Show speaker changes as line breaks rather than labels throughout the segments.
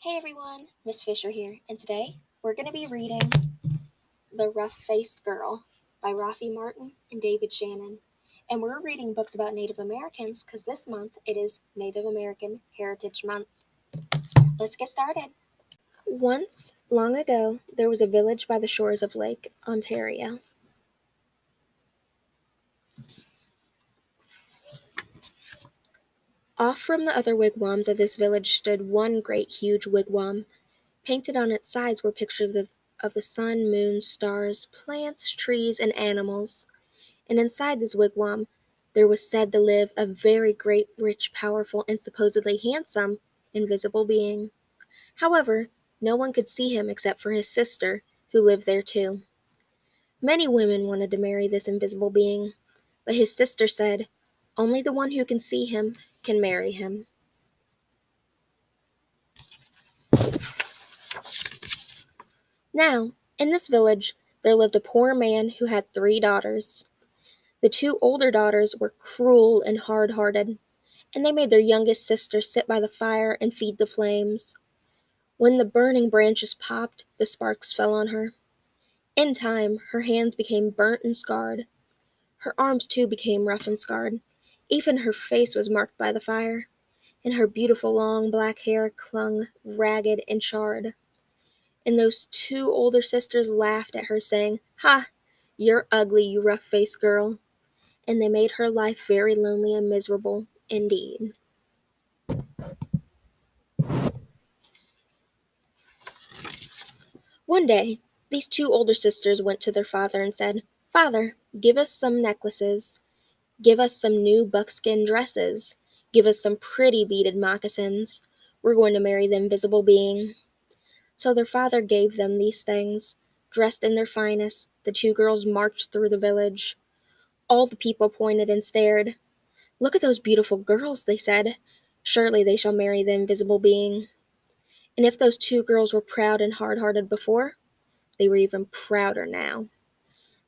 Hey everyone, Miss Fisher here, and today we're going to be reading The Rough-Faced Girl by Rafi Martin and David Shannon. And we're reading books about Native Americans because this month it is Native American Heritage Month. Let's get started. Once, long ago, there was a village by the shores of Lake Ontario. Off from the other wigwams of this village stood one great huge wigwam. Painted on its sides were pictures of the sun, moon, stars, plants, trees, and animals. And inside this wigwam there was said to live a very great, rich, powerful, and supposedly handsome, invisible being. However, no one could see him except for his sister, who lived there too. Many women wanted to marry this invisible being, but his sister said, only the one who can see him can marry him. Now, in this village, there lived a poor man who had 3 daughters. The 2 older daughters were cruel and hard-hearted, and they made their youngest sister sit by the fire and feed the flames. When the burning branches popped, the sparks fell on her. In time, her hands became burnt and scarred. Her arms too became rough and scarred. Even her face was marked by the fire, and her beautiful long black hair clung ragged and charred. And those 2 older sisters laughed at her, saying, "Ha! You're ugly, you rough-faced girl." And they made her life very lonely and miserable indeed. One day, these 2 older sisters went to their father and said, "Father, give us some necklaces. Give us some new buckskin dresses. Give us some pretty beaded moccasins. We're going to marry the invisible being." So their father gave them these things. Dressed in their finest, the 2 girls marched through the village. All the people pointed and stared. "Look at those beautiful girls," they said. "Surely they shall marry the invisible being." And if those 2 girls were proud and hard-hearted before, they were even prouder now.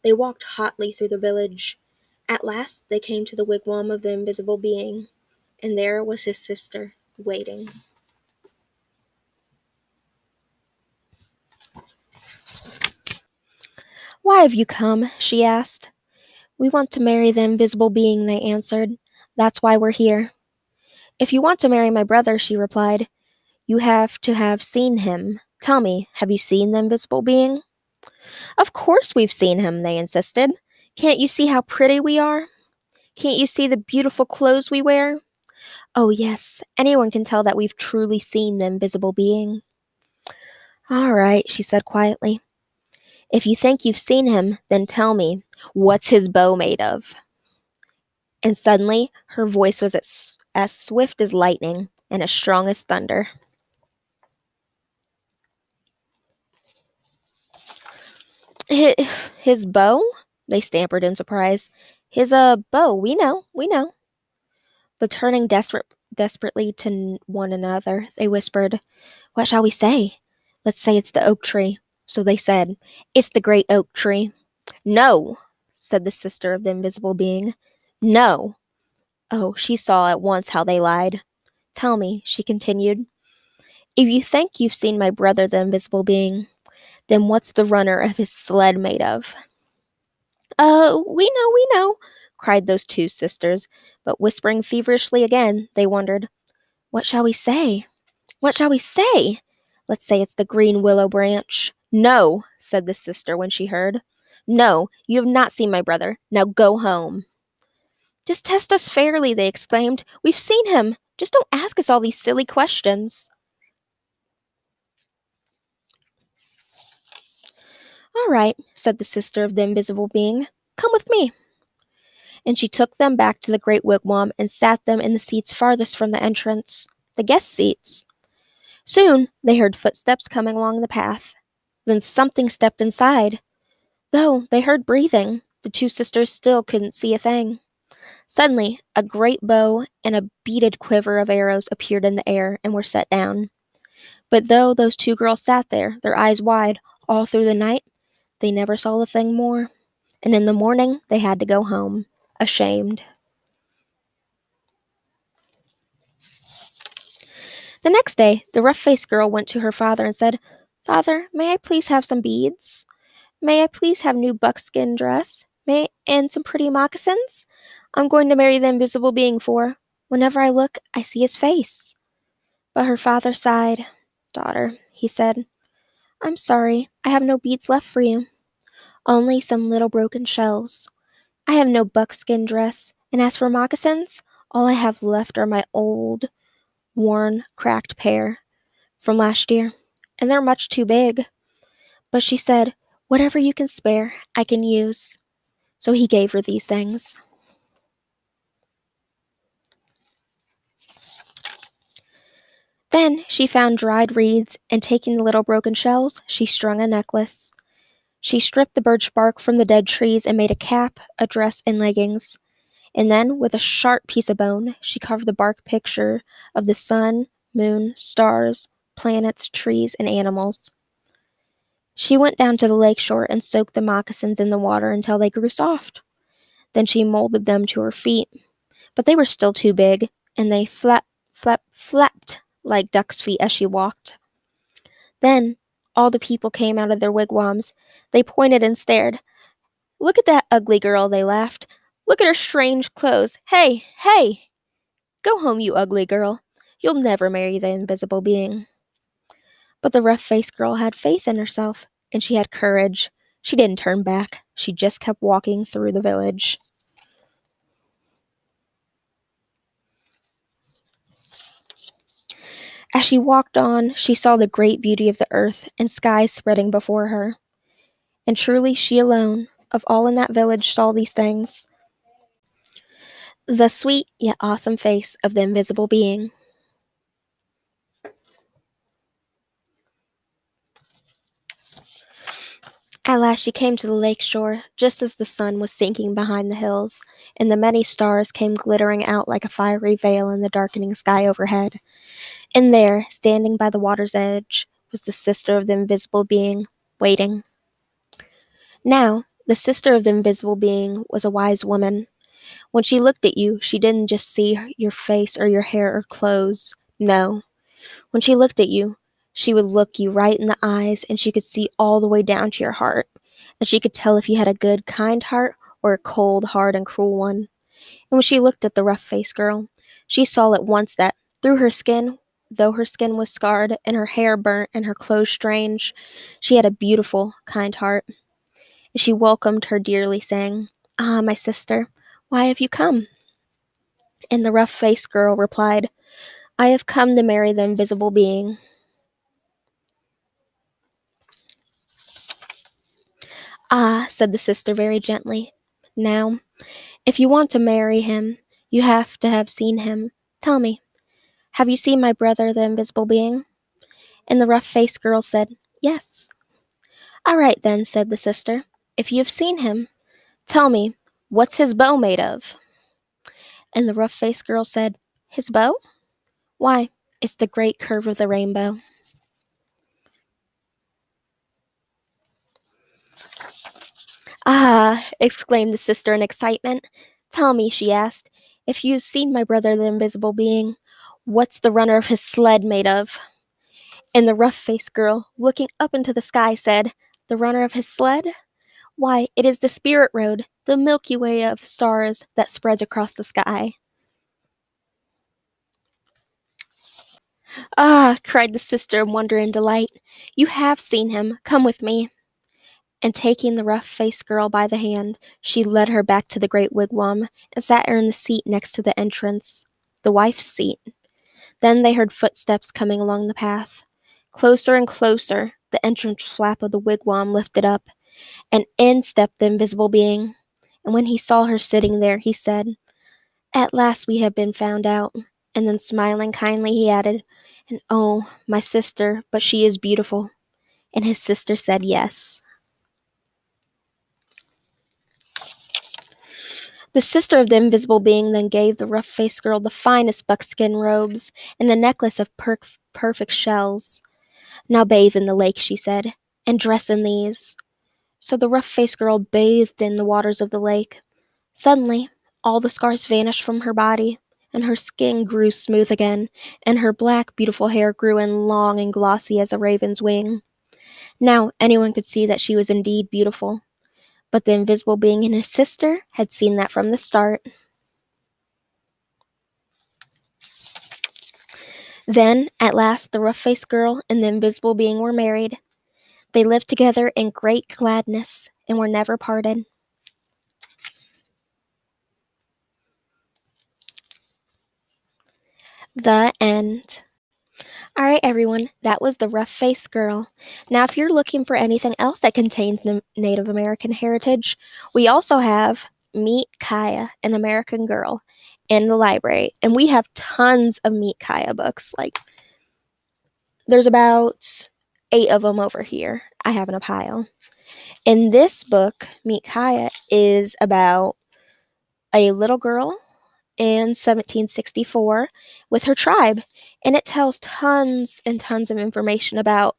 They walked hotly through the village. At last they came to the wigwam of the invisible being, and there was his sister, waiting. "Why have you come?" she asked. "We want to marry the invisible being," they answered. "That's why we're here." "If you want to marry my brother," she replied, "you have to have seen him. Tell me, have you seen the invisible being?" "Of course we've seen him," they insisted. "Can't you see how pretty we are? Can't you see the beautiful clothes we wear?" "Oh, yes, anyone can tell that we've truly seen the invisible being." "All right," she said quietly. "If you think you've seen him, then tell me, what's his bow made of?" And suddenly, her voice was as swift as lightning and as strong as thunder. "His, his bow?" they stammered in surprise. "His bow, we know." But turning desperately to one another, they whispered, "What shall we say?" "Let's say it's the oak tree." So they said, "It's the great oak tree." "No," said the sister of the invisible being. "No." Oh, she saw at once how they lied. "Tell me," she continued, "if you think you've seen my brother, the invisible being, then what's the runner of his sled made of?" We know," cried those 2 sisters, but whispering feverishly again, they wondered, "What shall we say? What shall we say?" "Let's say it's the green willow branch." "No," said the sister when she heard. "No, you have not seen my brother. Now go home." "Just test us fairly," they exclaimed. "We've seen him. Just don't ask us all these silly questions." "All right," said the sister of the invisible being. "Come with me." And she took them back to the great wigwam and sat them in the seats farthest from the entrance, the guest seats. Soon they heard footsteps coming along the path. Then something stepped inside. Though they heard breathing, the 2 sisters still couldn't see a thing. Suddenly, a great bow and a beaded quiver of arrows appeared in the air and were set down. But though those 2 girls sat there, their eyes wide, all through the night, they never saw a thing more. And in the morning, they had to go home, ashamed. The next day, the rough-faced girl went to her father and said, "Father, may I please have some beads? May I please have new buckskin dress? And some pretty moccasins? I'm going to marry the invisible being for whenever I look, I see his face." But her father sighed. "Daughter," he said, "I'm sorry, I have no beads left for you. Only some little broken shells. I have no buckskin dress, and as for moccasins, all I have left are my old, worn, cracked pair from last year, and they're much too big." But she said, "Whatever you can spare, I can use." So he gave her these things. Then she found dried reeds, and taking the little broken shells, she strung a necklace. She stripped the birch bark from the dead trees and made a cap, a dress, and leggings. And then, with a sharp piece of bone, she carved the bark picture of the sun, moon, stars, planets, trees, and animals. She went down to the lake shore and soaked the moccasins in the water until they grew soft. Then she molded them to her feet, but they were still too big, and they flapped like duck's feet as she walked. Then all the people came out of their wigwams. They pointed and stared. "Look at that ugly girl," they laughed. "Look at her strange clothes. Hey, hey! Go home, you ugly girl. You'll never marry the invisible being." But the rough-faced girl had faith in herself, and she had courage. She didn't turn back. She just kept walking through the village. As she walked on, she saw the great beauty of the earth and sky spreading before her. And truly she alone, of all in that village, saw these things. The sweet yet awesome face of the invisible being. At last she came to the lake shore, just as the sun was sinking behind the hills, and the many stars came glittering out like a fiery veil in the darkening sky overhead. And there, standing by the water's edge, was the sister of the invisible being, waiting. Now, the sister of the invisible being was a wise woman. When she looked at you, she didn't just see your face or your hair or clothes. No. When she looked at you, she would look you right in the eyes, and she could see all the way down to your heart. And she could tell if you had a good, kind heart or a cold, hard, and cruel one. And when she looked at the rough-faced girl, she saw at once that, through her skin, though her skin was scarred and her hair burnt and her clothes strange, she had a beautiful, kind heart. And she welcomed her dearly, saying, "Ah, my sister, why have you come?" And the rough-faced girl replied, "I have come to marry the invisible being." "Ah," said the sister very gently. "Now, if you want to marry him, you have to have seen him. Tell me, have you seen my brother, the invisible being?" And the rough-faced girl said, "Yes." "All right then," said the sister. "If you have seen him, tell me, what's his bow made of?" And the rough-faced girl said, "His bow? Why, it's the great curve of the rainbow." "Ah!" exclaimed the sister in excitement. "Tell me," she asked, "if you've seen my brother, the invisible being, what's the runner of his sled made of?" And the rough-faced girl, looking up into the sky, said, "The runner of his sled? Why, it is the spirit road, the Milky Way of stars that spreads across the sky." "Ah!" cried the sister in wonder and delight. "You have seen him. Come with me." And taking the rough-faced girl by the hand, she led her back to the great wigwam and sat her in the seat next to the entrance, the wife's seat. Then they heard footsteps coming along the path. Closer and closer, the entrance flap of the wigwam lifted up, and in stepped the invisible being. And when he saw her sitting there, he said, "At last we have been found out." And then smiling kindly, he added, "And oh, my sister, but she is beautiful." And his sister said yes. The sister of the invisible being then gave the rough-faced girl the finest buckskin robes and a necklace of perfect shells. "Now bathe in the lake," she said, "and dress in these." So the rough-faced girl bathed in the waters of the lake. Suddenly, all the scars vanished from her body, and her skin grew smooth again, and her black, beautiful hair grew in long and glossy as a raven's wing. Now anyone could see that she was indeed beautiful, but the invisible being and his sister had seen that from the start. Then, at last, the rough-faced girl and the invisible being were married. They lived together in great gladness and were never parted. The end. All right, everyone, that was the rough-faced girl. Now, if you're looking for anything else that contains Native American heritage, we also have Meet Kaya, an American Girl, in the library, and we have tons of Meet Kaya books. Like, there's about 8 of them over here. I have in a pile. In this book, Meet Kaya is about a little girl in 1764 with her tribe, and it tells tons and tons of information about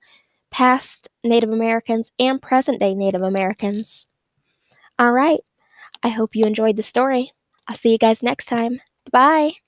past Native Americans and present day Native Americans. All right, I hope you enjoyed the story. I'll see you guys next time. Bye.